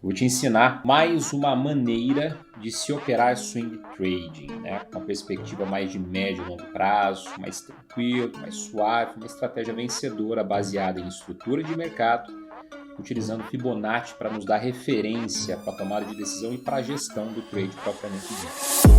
Vou te ensinar mais uma maneira de se operar swing trading, né? Com uma perspectiva mais de médio e longo prazo, mais tranquilo, mais suave, uma estratégia vencedora baseada em estrutura de mercado, utilizando Fibonacci para nos dar referência para a tomada de decisão e para a gestão do trade propriamente dito.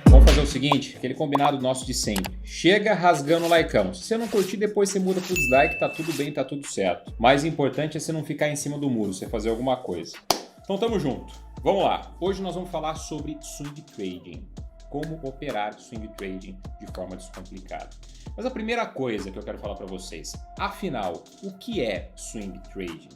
Vamos fazer o seguinte, aquele combinado nosso de sempre. Chega rasgando o likeão. Se você não curtir, depois você muda pro dislike, tá tudo bem, tá tudo certo. Mais importante é você não ficar em cima do muro, você fazer alguma coisa. Então tamo junto. Vamos lá. Hoje nós vamos falar sobre swing trading. Como operar swing trading de forma descomplicada. Mas a primeira coisa que eu quero falar para vocês, afinal, o que é swing trading?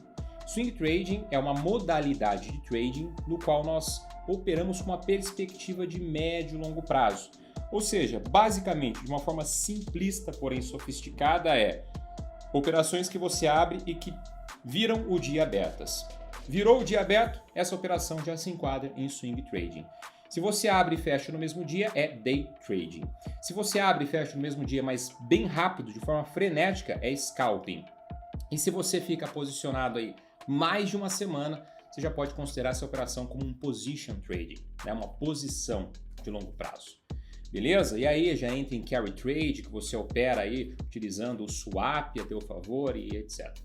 Swing trading é uma modalidade de trading no qual nós operamos com uma perspectiva de médio e longo prazo. Ou seja, basicamente, de uma forma simplista, porém sofisticada, é operações que você abre e que viram o dia abertas. Virou o dia aberto, essa operação já se enquadra em swing trading. Se você abre e fecha no mesmo dia, é day trading. Se você abre e fecha no mesmo dia, mas bem rápido, de forma frenética, é scalping. E se você fica posicionado aí mais de uma semana, você já pode considerar essa operação como um position trading, né? Uma posição de longo prazo. Beleza? E aí já entra em carry trade, que você opera aí utilizando o swap a teu favor e etc.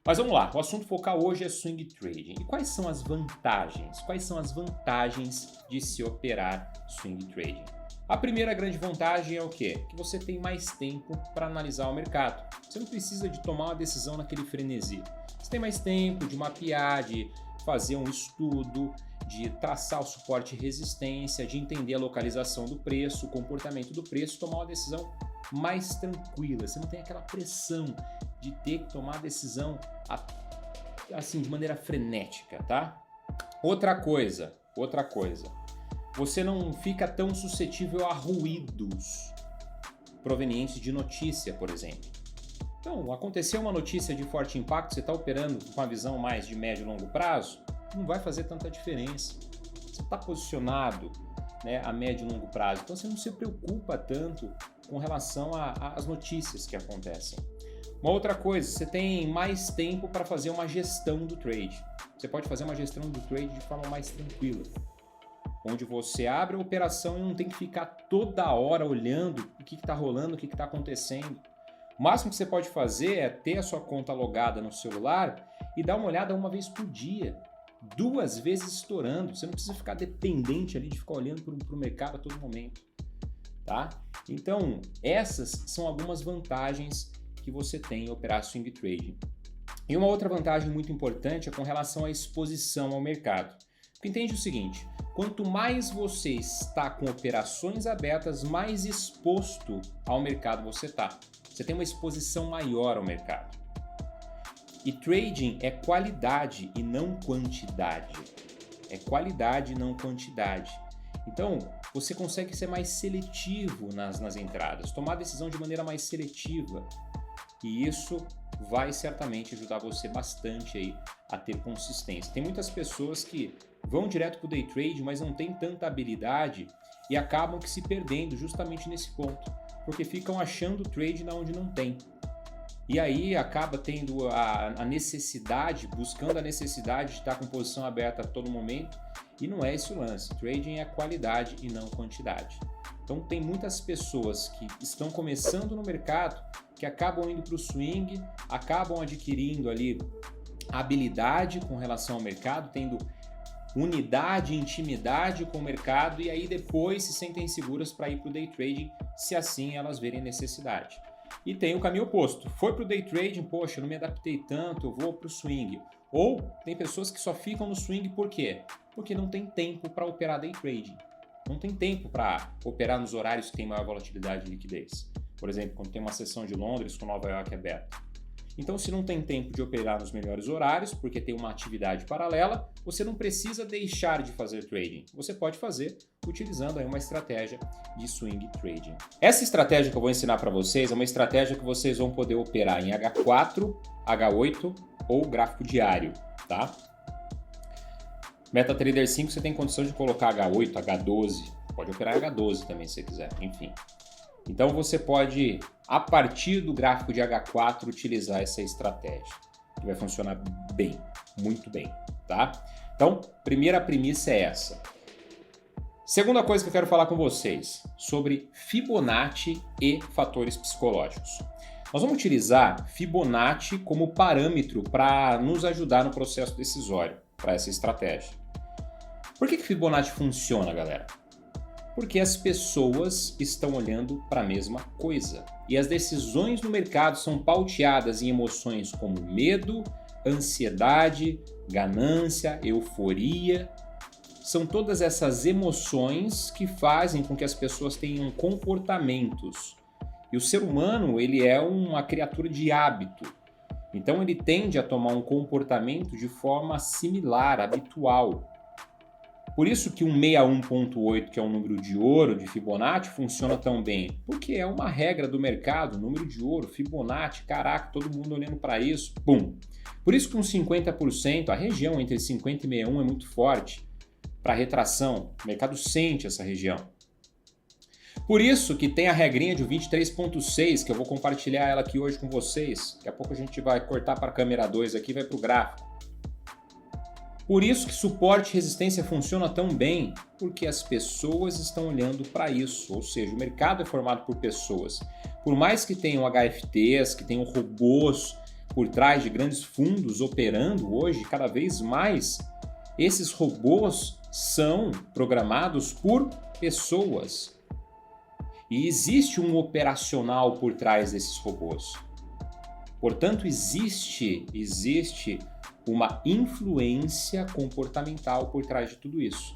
Mas vamos lá, o assunto focal hoje é swing trading. E quais são as vantagens? Quais são as vantagens de se operar swing trading? A primeira grande vantagem é o quê? Que você tem mais tempo para analisar o mercado. Você não precisa de tomar uma decisão naquele frenesi. Você tem mais tempo de mapear, de fazer um estudo, de traçar o suporte e resistência, de entender a localização do preço, o comportamento do preço, tomar uma decisão mais tranquila. Você não tem aquela pressão de ter que tomar a decisão assim de maneira frenética, tá? Outra coisa. Você não fica tão suscetível a ruídos provenientes de notícia, por exemplo. Então, aconteceu uma notícia de forte impacto, você está operando com uma visão mais de médio e longo prazo, não vai fazer tanta diferença. Você está posicionado, né, a médio e longo prazo, então você não se preocupa tanto com relação às notícias que acontecem. Uma outra coisa, você tem mais tempo para fazer uma gestão do trade. Você pode fazer uma gestão do trade de forma mais tranquila, onde você abre a operação e não tem que ficar toda hora olhando o que está rolando, o que está acontecendo. O máximo que você pode fazer é ter a sua conta logada no celular e dar uma olhada uma vez por dia, 2 vezes estourando. Você não precisa ficar dependente ali de ficar olhando para o mercado a todo momento, tá? Então, essas são algumas vantagens que você tem em operar swing trading. E uma outra vantagem muito importante é com relação à exposição ao mercado. Porque entende o seguinte, quanto mais você está com operações abertas, mais exposto ao mercado você está. Você tem uma exposição maior ao mercado. E trading é qualidade e não quantidade. É qualidade e não quantidade. Então, você consegue ser mais seletivo nas entradas, tomar decisão de maneira mais seletiva. E isso vai certamente ajudar você bastante aí a ter consistência. Tem muitas pessoas que vão direto para o day trade, mas não tem tanta habilidade e acabam que se perdendo justamente nesse ponto, porque ficam achando trade na onde não tem. E aí acaba tendo a necessidade, buscando a necessidade de estar com posição aberta a todo momento, e não é esse o lance. Trading é qualidade e não quantidade. Então tem muitas pessoas que estão começando no mercado, que acabam indo para o swing, acabam adquirindo ali habilidade com relação ao mercado, tendo unidade, intimidade com o mercado, e aí depois se sentem seguras para ir para o day trading, se assim elas verem necessidade. E tem o caminho oposto. Foi para o day trading, poxa, eu não me adaptei tanto, eu vou para o swing. Ou tem pessoas que só ficam no swing por quê? Porque não tem tempo para operar day trading. Não tem tempo para operar nos horários que tem maior volatilidade e liquidez. Por exemplo, quando tem uma sessão de Londres com Nova York aberta. Então, se não tem tempo de operar nos melhores horários, porque tem uma atividade paralela, você não precisa deixar de fazer trading. Você pode fazer utilizando aí uma estratégia de swing trading. Essa estratégia que eu vou ensinar para vocês é uma estratégia que vocês vão poder operar em H4, H8 ou gráfico diário, tá? MetaTrader 5 você tem condição de colocar H8, H12, pode operar H12 também se você quiser, enfim. Então você pode, a partir do gráfico de H4, utilizar essa estratégia, que vai funcionar bem, muito bem, tá? Então, primeira premissa é essa. Segunda coisa que eu quero falar com vocês, sobre Fibonacci e fatores psicológicos. Nós vamos utilizar Fibonacci como parâmetro para nos ajudar no processo decisório, para essa estratégia. Por que Fibonacci funciona, galera? Porque as pessoas estão olhando para a mesma coisa. E as decisões no mercado são pauteadas em emoções como medo, ansiedade, ganância, euforia. São todas essas emoções que fazem com que as pessoas tenham comportamentos. E o ser humano, ele é uma criatura de hábito. Então ele tende a tomar um comportamento de forma similar, habitual. Por isso que um 61.8, que é um número de ouro de Fibonacci, funciona tão bem. Porque é uma regra do mercado, número de ouro, Fibonacci, caraca, todo mundo olhando para isso, pum. Por isso que um 50%, a região entre 50 e 61 é muito forte para retração. O mercado sente essa região. Por isso que tem a regrinha de 23.6, que eu vou compartilhar ela aqui hoje com vocês. Daqui a pouco a gente vai cortar para a câmera 2 aqui e vai para o gráfico. Por isso que suporte e resistência funciona tão bem, porque as pessoas estão olhando para isso, ou seja, o mercado é formado por pessoas. Por mais que tenham HFTs, que tenham robôs por trás de grandes fundos operando hoje, cada vez mais, esses robôs são programados por pessoas. E existe um operacional por trás desses robôs. Portanto, existe uma influência comportamental por trás de tudo isso.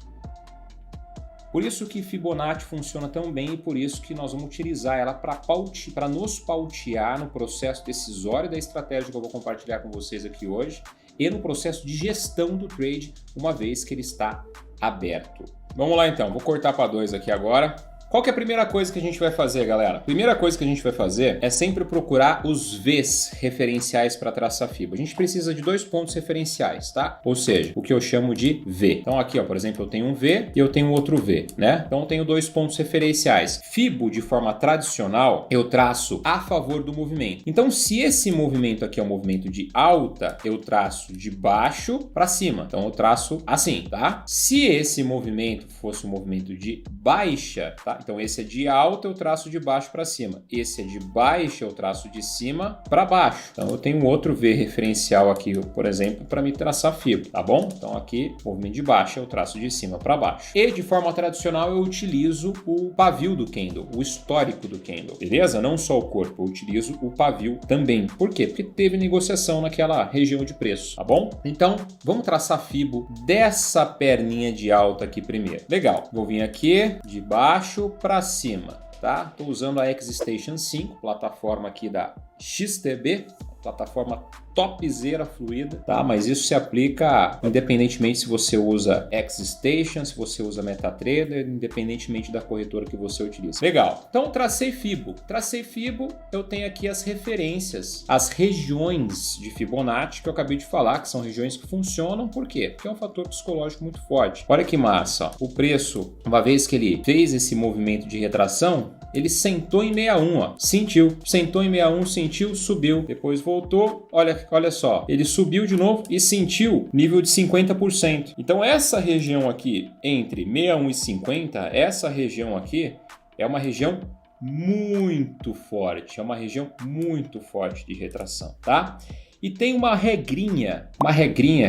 Por isso que Fibonacci funciona tão bem e por isso que nós vamos utilizar ela para nos pautear no processo decisório da estratégia que eu vou compartilhar com vocês aqui hoje e no processo de gestão do trade, uma vez que ele está aberto. Vamos lá então, vou cortar para 2 aqui agora. Qual que é a primeira coisa que a gente vai fazer, galera? A primeira coisa que a gente vai fazer é sempre procurar os Vs referenciais para traçar FIBO. A gente precisa de 2 pontos referenciais, tá? Ou seja, o que eu chamo de V. Então aqui, ó, por exemplo, eu tenho um V e eu tenho outro V, né? Então eu tenho 2 pontos referenciais. FIBO, de forma tradicional, eu traço a favor do movimento. Então se esse movimento aqui é um movimento de alta, eu traço de baixo para cima. Então eu traço assim, tá? Se esse movimento fosse um movimento de baixa, tá? Então esse é de alta, eu traço de baixo para cima. Esse é de baixa, eu traço de cima para baixo. Então eu tenho outro V referencial aqui, por exemplo, para me traçar FIBO, tá bom? Então aqui, movimento de baixa, eu traço de cima para baixo. E de forma tradicional eu utilizo o pavio do candle, o histórico do candle, beleza? Não só o corpo, eu utilizo o pavio também. Por quê? Porque teve negociação naquela região de preço, tá bom? Então vamos traçar FIBO dessa perninha de alta aqui primeiro. Legal, vou vir aqui de baixo para cima, tá? Estou usando a XStation 5, plataforma aqui da XTB, plataforma topzera fluida, tá? Mas isso se aplica independentemente se você usa XStation, se você usa MetaTrader, independentemente da corretora que você utiliza. Legal. Então tracei FIBO. Tracei FIBO, eu tenho aqui as referências, as regiões de Fibonacci que eu acabei de falar, que são regiões que funcionam. Por quê? Porque é um fator psicológico muito forte. Olha que massa, ó. O preço, uma vez que ele fez esse movimento de retração, ele sentou em 61, ó. Sentiu. Sentou em 61, sentiu, subiu. Depois voltou. Olha só. Ele subiu de novo e sentiu nível de 50%. Então essa região aqui, entre 61 e 50, essa região aqui é uma região muito forte. É uma região muito forte de retração, tá? E tem uma regrinha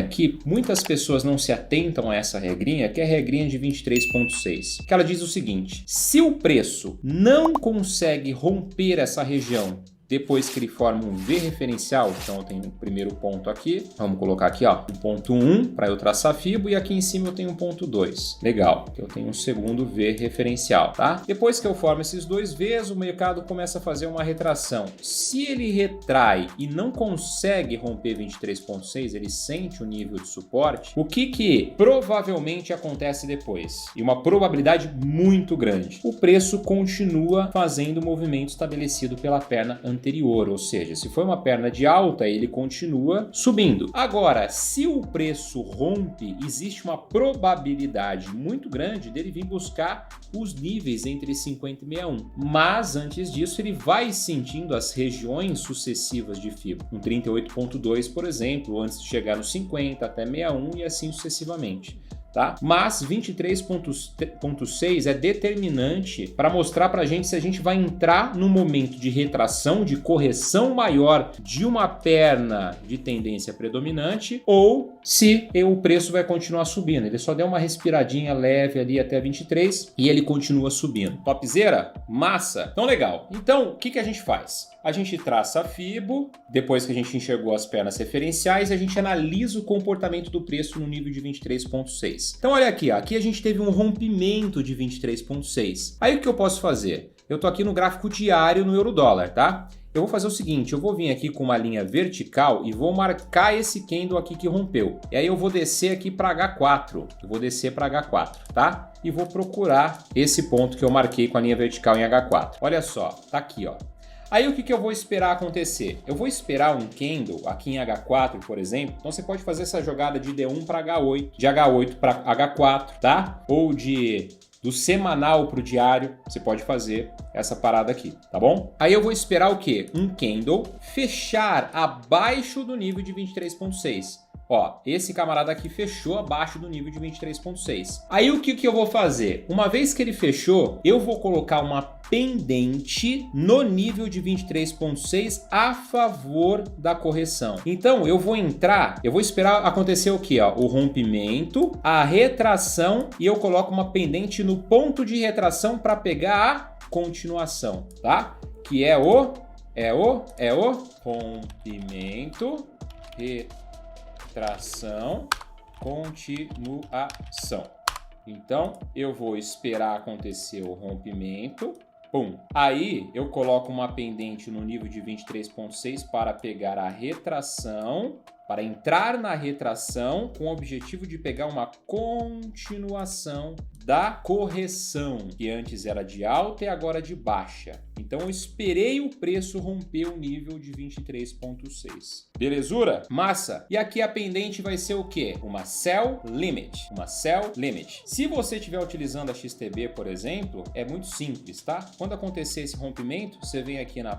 que muitas pessoas não se atentam a essa regrinha, que é a regrinha de 23.6, que ela diz o seguinte: se o preço não consegue romper essa região depois que ele forma um V referencial, então eu tenho o primeiro ponto aqui, vamos colocar aqui, ó, o ponto 1 para eu traçar FIBO e aqui em cima eu tenho um ponto 2. Legal, eu tenho um segundo V referencial, tá? Depois que eu formo esses dois Vs, o mercado começa a fazer uma retração. Se ele retrai e não consegue romper 23.6, ele sente o nível de suporte, o que provavelmente acontece depois? E uma probabilidade muito grande. O preço continua fazendo o movimento estabelecido pela perna anterior. anterior, ou seja, se foi uma perna de alta, ele continua subindo. Agora, se o preço rompe, existe uma probabilidade muito grande dele vir buscar os níveis entre 50 e 61. Mas antes disso, ele vai sentindo as regiões sucessivas de fibra, um 38.2, por exemplo, antes de chegar no 50 até 61 e assim sucessivamente. Tá? Mas 23.6 é determinante para mostrar para a gente se a gente vai entrar no momento de retração, de correção maior de uma perna de tendência predominante ou se o preço vai continuar subindo. Ele só deu uma respiradinha leve ali até 23 e ele continua subindo. Topzera? Massa? Então legal. Então o que a gente faz? A gente traça a Fibo, depois que a gente enxergou as pernas referenciais, a gente analisa o comportamento do preço no nível de 23.6. Então olha aqui, ó, aqui a gente teve um rompimento de 23.6. Aí o que eu posso fazer? Eu tô aqui no gráfico diário no euro-dólar, tá? Eu vou fazer o seguinte, eu vou vir aqui com uma linha vertical e vou marcar esse candle aqui que rompeu. E aí eu vou descer aqui para H4, eu vou descer para H4, tá? E vou procurar esse ponto que eu marquei com a linha vertical em H4. Olha só, tá aqui, ó. Aí o que eu vou esperar acontecer? Eu vou esperar um candle aqui em H4, por exemplo. Então você pode fazer essa jogada de D1 para H8, de H8 para H4, tá? Ou do semanal para o diário, você pode fazer essa parada aqui, tá bom? Aí eu vou esperar o quê? Um candle fechar abaixo do nível de 23.6. Ó, esse camarada aqui fechou abaixo do nível de 23.6. Aí o que eu vou fazer? Uma vez que ele fechou, eu vou colocar uma pendente no nível de 23.6 a favor da correção. Então eu vou entrar, eu vou esperar acontecer o que? O rompimento, a retração e eu coloco uma pendente no ponto de retração para pegar a continuação, tá? Que é o rompimento, retração, continuação. Então, eu vou esperar acontecer o rompimento. Pum. Aí, eu coloco uma pendente no nível de 23.6 para pegar a retração, para entrar na retração com o objetivo de pegar uma continuação da correção, que antes era de alta e agora de baixa. Então eu esperei o preço romper o nível de 23.6. Belezura? Massa! E aqui a pendente vai ser o quê? Uma sell limit. Uma sell limit. Se você estiver utilizando a XTB, por exemplo, é muito simples, tá? Quando acontecer esse rompimento, você vem aqui na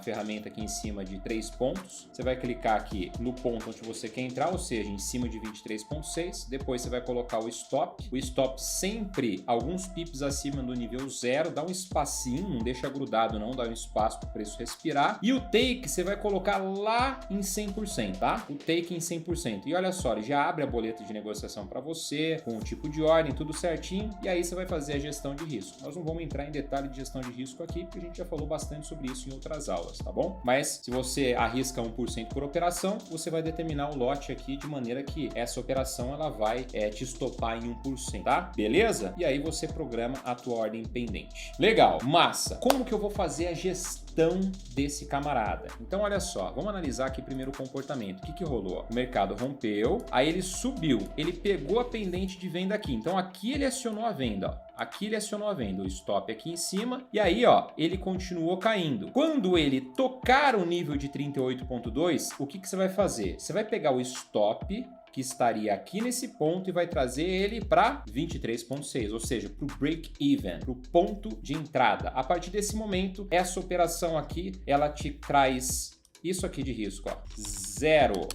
ferramenta aqui em cima de 3 pontos. Você vai clicar aqui no ponto onde você quer entrar, ou seja, em cima de 23.6. Depois você vai colocar o stop. O stop sempre alguns pips acima do nível 0. Dá um espacinho, não deixa grudado não, dá um espaço para o preço respirar. E o take você vai colocar lá em 100%, tá? O take em 100%. E olha só, ele já abre a boleta de negociação para você, com o tipo de ordem, tudo certinho. E aí você vai fazer a gestão de risco. Nós não vamos entrar em detalhe de gestão de risco aqui, porque a gente já falou bastante sobre isso em outras aulas, tá bom? Mas se você arrisca 1% por operação, você vai determinar o lote aqui de maneira que essa operação ela vai te estopar em 1%, tá? Beleza? E aí você programa a tua ordem pendente. Legal, massa! Como que eu vou fazer a gestão desse camarada? Então olha só, vamos analisar aqui primeiro o comportamento. O que rolou? O mercado rompeu, aí ele subiu, ele pegou a pendente de venda aqui. Então aqui ele acionou a venda, ó. Aqui ele acionou a venda, o stop aqui em cima, e aí, ó, ele continuou caindo. Quando ele tocar o nível de 38.2, o que você vai fazer? Você vai pegar o stop, que estaria aqui nesse ponto, e vai trazer ele para 23.6, ou seja, para o break-even, para o ponto de entrada. A partir desse momento, essa operação aqui, ela te traz isso aqui de risco, ó, 0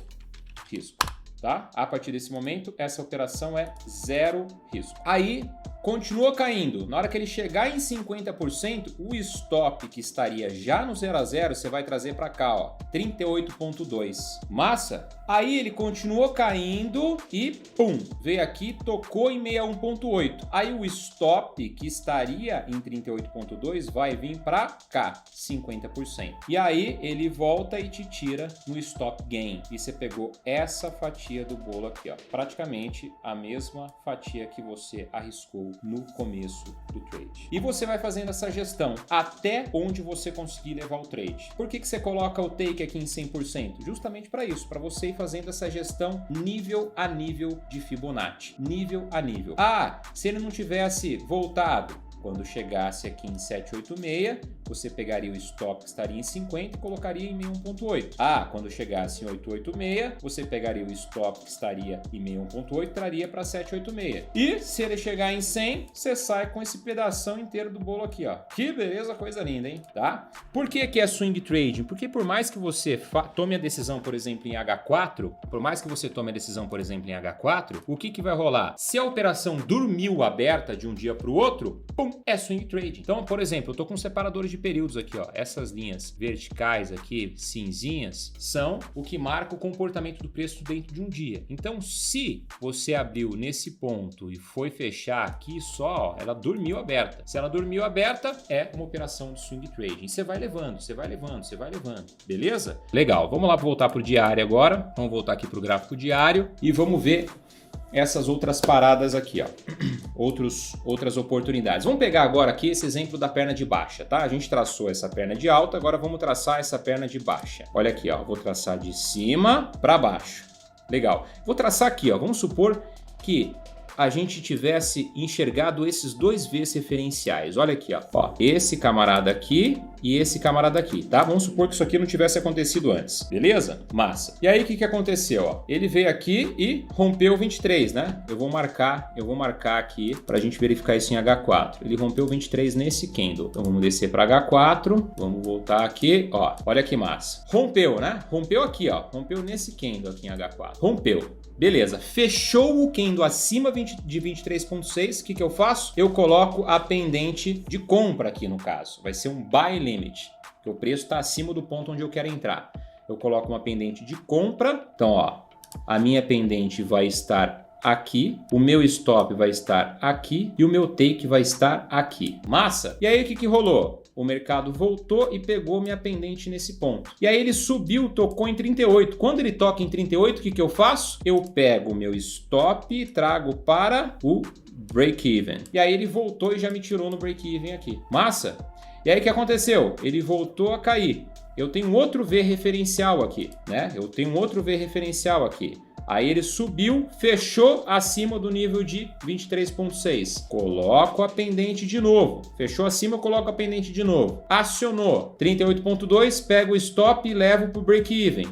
risco, tá? A partir desse momento, essa operação é 0 risco. Aí, continua caindo. Na hora que ele chegar em 50%, o stop que estaria já no 0 a 0, você vai trazer para cá, ó, 38.2. Massa? Aí ele continuou caindo e pum, veio aqui, tocou em 61.8. Aí o stop que estaria em 38.2 vai vir para cá, 50%. E aí ele volta e te tira no stop gain. E você pegou essa fatia do bolo aqui, ó, praticamente a mesma fatia que você arriscou no começo do trade. E você vai fazendo essa gestão até onde você conseguir levar o trade. Por que você coloca o take aqui em 100%? Justamente para isso, para você ir fazendo essa gestão nível a nível de Fibonacci. Nível a nível. Ah, se ele não tivesse voltado Quando chegasse aqui em 786, você pegaria o stop que estaria em 50 e colocaria em 61.8. Ah, quando chegasse em 886, você pegaria o stop que estaria em 61.8 e traria para 786. E se ele chegar em 100, você sai com esse pedação inteiro do bolo aqui, ó. Que beleza, coisa linda, hein? Tá? Por que que é swing trading? Porque por mais que você tome a decisão, por exemplo, em H4, o que que vai rolar? Se a operação dormiu aberta de um dia para o outro, pum, é swing trading. Então, por exemplo, eu tô com separadores de períodos aqui, ó. Essas linhas verticais aqui, cinzinhas, são o que marca o comportamento do preço dentro de um dia. Então, se você abriu nesse ponto e foi fechar aqui só, ó, ela dormiu aberta. Se ela dormiu aberta, é uma operação de swing trading. Você vai levando, você vai levando, você vai levando. Beleza? Legal. Vamos lá voltar pro diário agora. Vamos voltar aqui pro gráfico diário e vamos ver essas outras paradas aqui, ó. Outras oportunidades. Vamos pegar agora aqui esse exemplo da perna de baixa, tá? A gente traçou essa perna de alta, agora vamos traçar essa perna de baixa. Olha aqui, ó. Vou traçar de cima para baixo. Legal. Vou traçar aqui, ó. Vamos supor que a gente tivesse enxergado esses dois Vs referenciais. Olha aqui, ó. Esse camarada aqui e esse camarada aqui, tá? Vamos supor que isso aqui não tivesse acontecido antes, beleza? Massa. E aí, o que que aconteceu, ó? Ele veio aqui e rompeu o 23, né? Eu vou marcar aqui pra gente verificar isso em H4. Ele rompeu o 23 nesse candle. Então, vamos descer para H4, vamos voltar aqui, ó. Olha que massa. Rompeu, né? Rompeu aqui, ó. Rompeu nesse candle aqui em H4. Rompeu. Beleza, fechou o candle acima de 23.6, o que que eu faço? Eu coloco a pendente de compra aqui no caso, vai ser um buy limit, porque o preço está acima do ponto onde eu quero entrar. Eu coloco uma pendente de compra, então ó, a minha pendente vai estar aqui, o meu stop vai estar aqui e o meu take vai estar aqui. Massa? E aí o que que rolou? O mercado voltou e pegou minha pendente nesse ponto. E aí ele subiu, tocou em 38. Quando ele toca em 38, o que que eu faço? Eu pego o meu stop e trago para o break-even. E aí ele voltou e já me tirou no break-even aqui. Massa? E aí o que aconteceu? Ele voltou a cair. Eu tenho outro V referencial aqui, né? Aí ele subiu, fechou acima do nível de 23.6. Coloco a pendente de novo. Fechou acima, eu coloco a pendente de novo. Acionou. 38.2, pego o stop e levo para o break-even.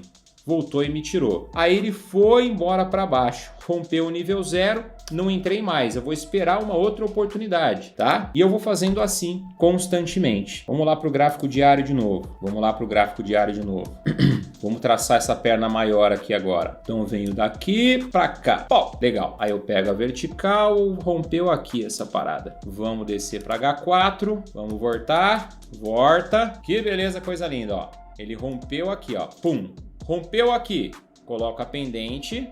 Voltou e me tirou. Aí ele foi embora para baixo. Rompeu o nível 0, não entrei mais. Eu vou esperar uma outra oportunidade, tá? E eu vou fazendo assim constantemente. Vamos lá para o gráfico diário de novo. Vamos traçar essa perna maior aqui agora. Então eu venho daqui para cá. Pô, legal. Aí eu pego a vertical, rompeu aqui essa parada. Vamos descer para H4, vamos voltar. Volta. Que beleza, coisa linda, ó. Ele rompeu aqui, ó. Pum. Rompeu aqui. Coloca a pendente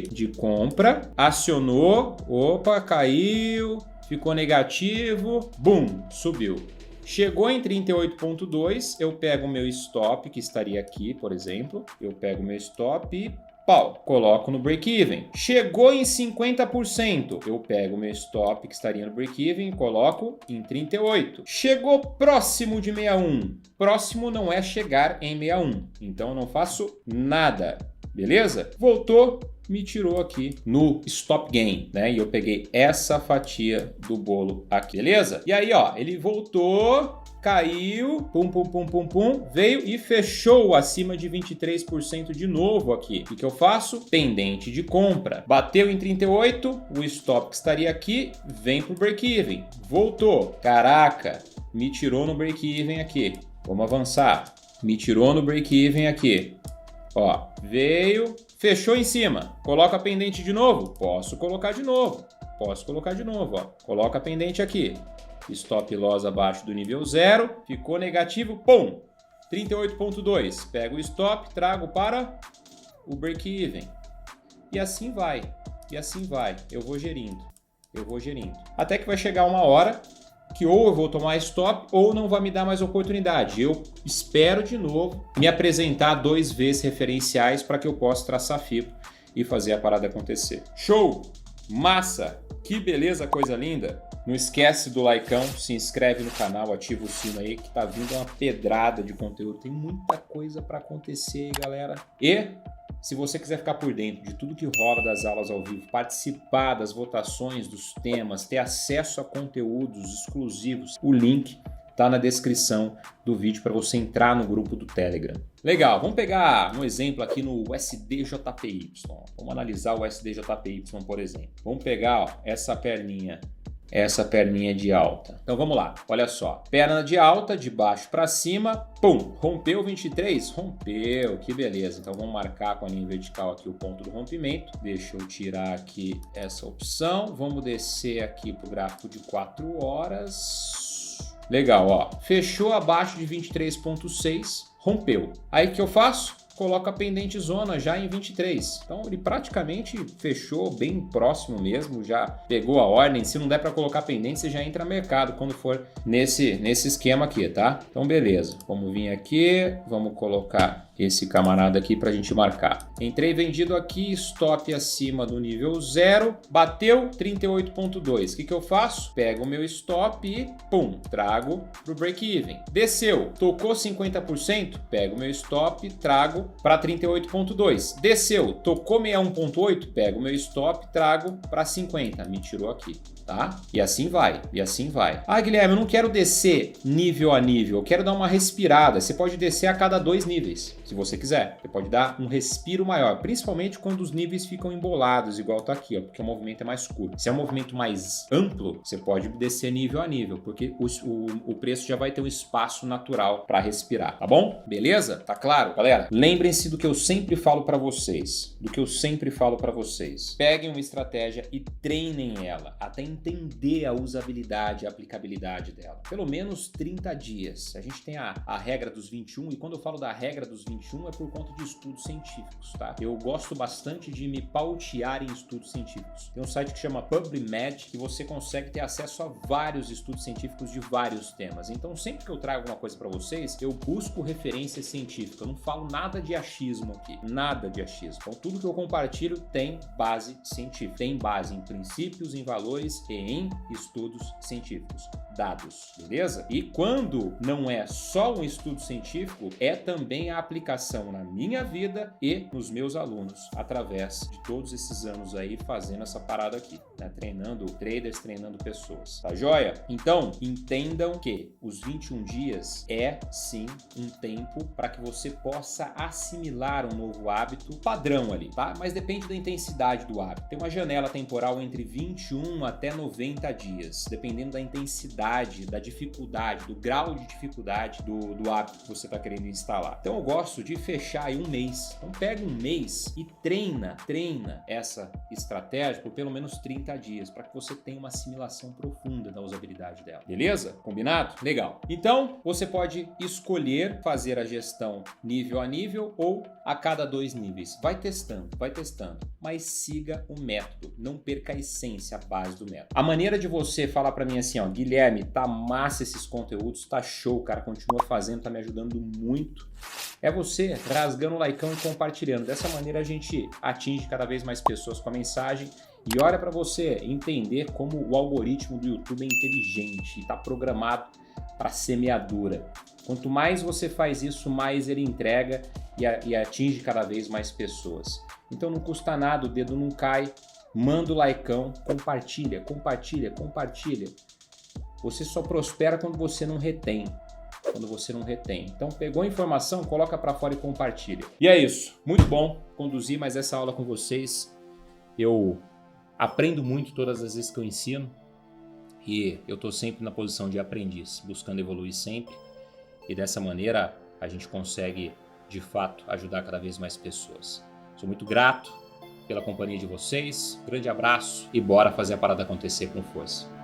de compra, acionou, opa, caiu, ficou negativo, bum, subiu. Chegou em 38.2, eu pego o meu stop, que estaria aqui, por exemplo, eu pego o meu stop e pau, coloco no break-even. Chegou em 50%, eu pego o meu stop, que estaria no break-even, e coloco em 38. Chegou próximo de 61. Próximo não é chegar em 61, então eu não faço nada, beleza? Voltou, me tirou aqui no stop gain, né? E eu peguei essa fatia do bolo aqui, beleza? E aí, ó, ele voltou, caiu, pum, pum, pum, pum, pum, veio e fechou acima de 23% de novo aqui. O que eu faço? Pendente de compra. Bateu em 38, o stop que estaria aqui vem pro break-even. Voltou. Caraca, me tirou no break-even aqui. Vamos avançar. Me tirou no break-even aqui. Ó, veio, fechou em cima. Coloca a pendente de novo? Posso colocar de novo. Ó. Coloca a pendente aqui. Stop loss abaixo do nível 0. Ficou negativo, pum! 38.2. Pego o stop, trago para o break-even. E assim vai. Eu vou gerindo. Até que vai chegar uma hora que ou eu vou tomar stop ou não vai me dar mais oportunidade. Eu espero de novo me apresentar 2 Vs referenciais para que eu possa traçar FIBO e fazer a parada acontecer. Show! Massa! Que beleza, coisa linda! Não esquece do likeão, se inscreve no canal, ativa o sino aí que tá vindo uma pedrada de conteúdo. Tem muita coisa para acontecer, galera. E Se você quiser ficar por dentro de tudo que rola das aulas ao vivo, participar das votações dos temas, ter acesso a conteúdos exclusivos, o link tá na descrição do vídeo para você entrar no grupo do Telegram. Legal, vamos pegar um exemplo aqui no USDJPY. Vamos analisar o USDJPY, por exemplo. Vamos pegar essa perninha de alta. Então vamos lá, olha só. Perna de alta, de baixo para cima, pum, rompeu 23? Rompeu, que beleza. Então vamos marcar com a linha vertical aqui o ponto do rompimento. Deixa eu tirar aqui essa opção. Vamos descer aqui para o gráfico de 4 horas. Legal, ó. Fechou abaixo de 23,6, rompeu. Aí o que eu faço? Coloco a pendente zona já em 23. Então ele praticamente fechou bem próximo mesmo, já pegou a ordem. Se não der para colocar pendente, você já entra no mercado quando for nesse esquema aqui, tá? Então beleza, vamos vir aqui, vamos colocar esse camarada aqui para a gente marcar. Entrei vendido aqui, stop acima do nível 0, bateu 38,2. O que eu faço? Pego o meu stop e pum, trago para o break-even. Desceu, tocou 50%, pego o meu stop, trago para 38,2. Desceu, tocou 61,8, pego o meu stop, trago para 50. Me tirou aqui, tá? E assim vai, e assim vai. Ah, Guilherme, eu não quero descer nível a nível, eu quero dar uma respirada. Você pode descer a cada 2 níveis. Se você quiser, você pode dar um respiro maior, principalmente quando os níveis ficam embolados, igual tá aqui, ó, porque o movimento é mais curto. Se é um movimento mais amplo, você pode descer nível a nível, porque o preço já vai ter um espaço natural para respirar, tá bom? Beleza? Tá claro, galera? Lembrem-se do que eu sempre falo para vocês, Peguem uma estratégia e treinem ela, até entender a usabilidade, a aplicabilidade dela. Pelo menos 30 dias. A gente tem a regra dos 21, e quando eu falo da regra dos 21 é por conta de estudos científicos, tá? Eu gosto bastante de me pautear em estudos científicos. Tem um site que chama PubMed, que você consegue ter acesso a vários estudos científicos de vários temas. Então, sempre que eu trago alguma coisa para vocês, eu busco referência científica. Eu não falo nada de achismo aqui, nada de achismo. Então, tudo que eu compartilho tem base científica, tem base em princípios, em valores e em estudos científicos, dados, beleza? E quando não é só um estudo científico, é também a aplicação na minha vida e nos meus alunos, através de todos esses anos aí fazendo essa parada aqui, né? Treinando traders, treinando pessoas, tá joia? Então, entendam que os 21 dias é sim um tempo para que você possa assimilar um novo hábito padrão ali, tá? Mas depende da intensidade do hábito. Tem uma janela temporal entre 21 até 90 dias, dependendo da intensidade, da dificuldade, do grau de dificuldade do hábito que você está querendo instalar. Então eu gosto de fechar aí um mês. Então pega um mês e treina essa estratégia por pelo menos 30 dias, para que você tenha uma assimilação profunda da usabilidade dela. Beleza? Combinado? Legal. Então você pode escolher fazer a gestão nível a nível ou a cada 2 níveis. Vai testando, mas siga o método. Não perca a essência, a base do método. A maneira de você falar para mim assim, ó, Guilherme, tá massa esses conteúdos, tá show, cara, continua fazendo, tá me ajudando muito, é você rasgando o likeão e compartilhando. Dessa maneira a gente atinge cada vez mais pessoas com a mensagem. E olha para você entender como o algoritmo do YouTube é inteligente e está programado para semeadura. Quanto mais você faz isso, mais ele entrega e atinge cada vez mais pessoas. Então não custa nada, o dedo não cai, manda o likeão, compartilha. Você só prospera quando você não retém. Então pegou a informação, coloca para fora e compartilha. E é isso. Muito bom conduzir mais essa aula com vocês. Eu aprendo muito todas as vezes que eu ensino e eu estou sempre na posição de aprendiz, buscando evoluir sempre. E dessa maneira a gente consegue, de fato, ajudar cada vez mais pessoas. Sou muito grato pela companhia de vocês. Grande abraço e bora fazer a parada acontecer com força.